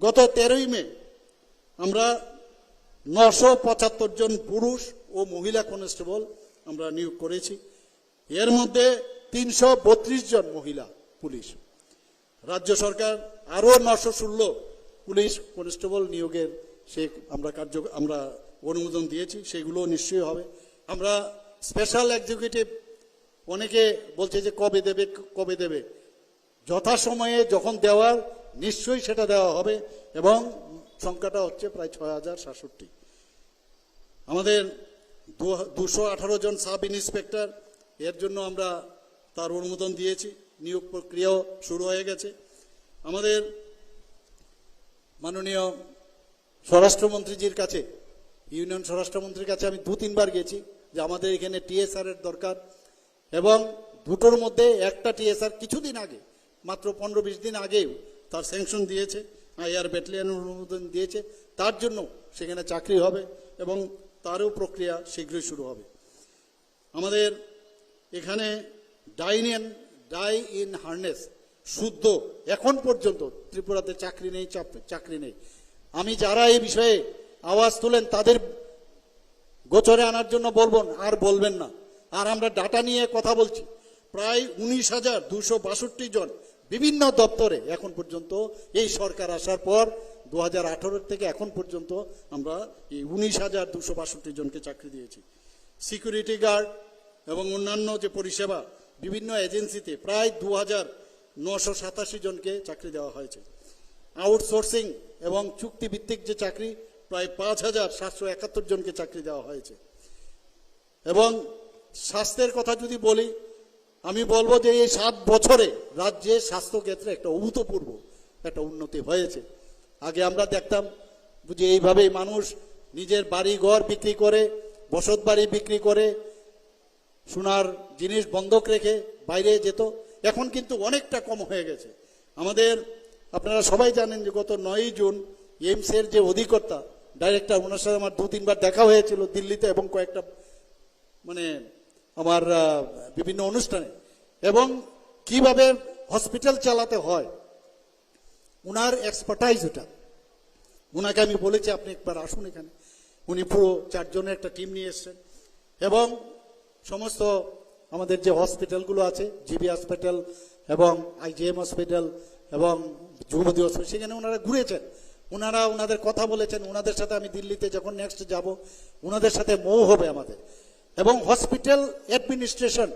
গত 13ই মে আমরা 975 জন পুরুষ ও মহিলা কনস্টেবল আমরা নিয়োগ করেছি। এর মধ্যে 332 জন মহিলা পুলিশ। রাজ্য সরকার আরো 916 পুলিশ কনস্টেবল নিয়োগের আমরা অনুমোদন দিয়েছি, সেগুলো নিশ্চয়ই হবে। আমরা স্পেশাল এক্সিকিউটিভ অনেকে বলছে যে কবে দেবে, যথাসময়ে যখন দেওয়ার নিশ্চয়ই সেটা দেওয়া হবে, এবং সংখ্যাটা হচ্ছে প্রায় 6067। আমাদের 218 জন সাব ইন্সপেক্টর, এর জন্য আমরা তার অনুমোদন দিয়েছি, নিয়োগ প্রক্রিয়াও শুরু হয়ে গেছে। আমাদের মাননীয় স্বরাষ্ট্রমন্ত্রীজির কাছে, ইউনিয়ন স্বরাষ্ট্রমন্ত্রীর কাছে আমি 2-3 বার গেছি যে আমাদের এখানে টিএসআর এর দরকার, এবং দুটোর মধ্যে একটা টিএসআর কিছুদিন আগে, মাত্র 15-20 দিন আগেও তার স্যাংশন দিয়েছে, এয়ার ব্যাটালিয়ন অনুমোদন দিয়েছে, তার জন্য সেখানে চাকরি হবে এবং তারও প্রক্রিয়া শীঘ্রই শুরু হবে। আমাদের এখানে ডাই ইন হার্নেস শুদ্ধ এখন পর্যন্ত ত্রিপুরাতে চাকরি নেই। আমি যারা এই বিষয়ে আওয়াজ তোলেন তাদের গোচরে আনার জন্য বলবেন না। আর আমরা ডাটা নিয়ে কথা বলছি, প্রায় 19,262 জন বিভিন্ন দপ্তরে এখন পর্যন্ত এই সরকার আসার পর 2018 থেকে এখন পর্যন্ত আমরা এই 19,262 জনকে চাকরি দিয়েছি। সিকিউরিটি গার্ড এবং অন্যান্য যে পরিষেবা বিভিন্ন এজেন্সিতে প্রায় 2,987 জনকে চাকরি দেওয়া হয়েছে। আউটসোর্সিং এবং চুক্তিভিত্তিক যে চাকরি প্রায় 5,771 জনকে চাকরি দেওয়া হয়েছে। এবং স্বাস্থ্যের কথা যদি বলি, আমি বলবো যে এই 7 বছরে রাজ্যে স্বাস্থ্যক্ষেত্রে একটা অভূতপূর্ব একটা উন্নতি হয়েছে। আগে আমরা দেখতাম যে এইভাবেই মানুষ নিজের বাড়ি ঘর বিক্রি করে, বসত বাড়ি বিক্রি করে, সোনার জিনিস বন্ধক রেখে বাইরে যেত। এখন কিন্তু অনেকটা কম হয়ে গেছে। আপনারা সবাই জানেন যে গত 9ই জুন এইমসের যে অধিকর্তা ডাইরেক্টর, ওনার সাথে আমার 2-3 বার দেখা হয়েছিল দিল্লিতে এবং কয়েকটা আমার বিভিন্ন অনুষ্ঠানে, এবং কিভাবে হসপিটাল চালাতে হয় উনার এক্সপার্টাইজ ওটা। উনাকে আমি বলেছি আপনি একবার আসুন এখানে। উনি পুরো 4 জনের একটা টিম নিয়ে এসছেন, এবং সমস্ত আমাদের যে হসপিটালগুলো আছে, জিবি হসপিটাল এবং আইজিএম হসপিটাল এবং যুবতী হসপিটাল, সেখানে ওনারা ঘুরেছেন, ওনাদের কথা বলেছেন। ওনাদের সাথে আমি দিল্লিতে যখন নেক্সট যাব, ওনাদের সাথে মৌ হবে আমাদের। এবং হসপিটাল অ্যাডমিনিস্ট্রেশন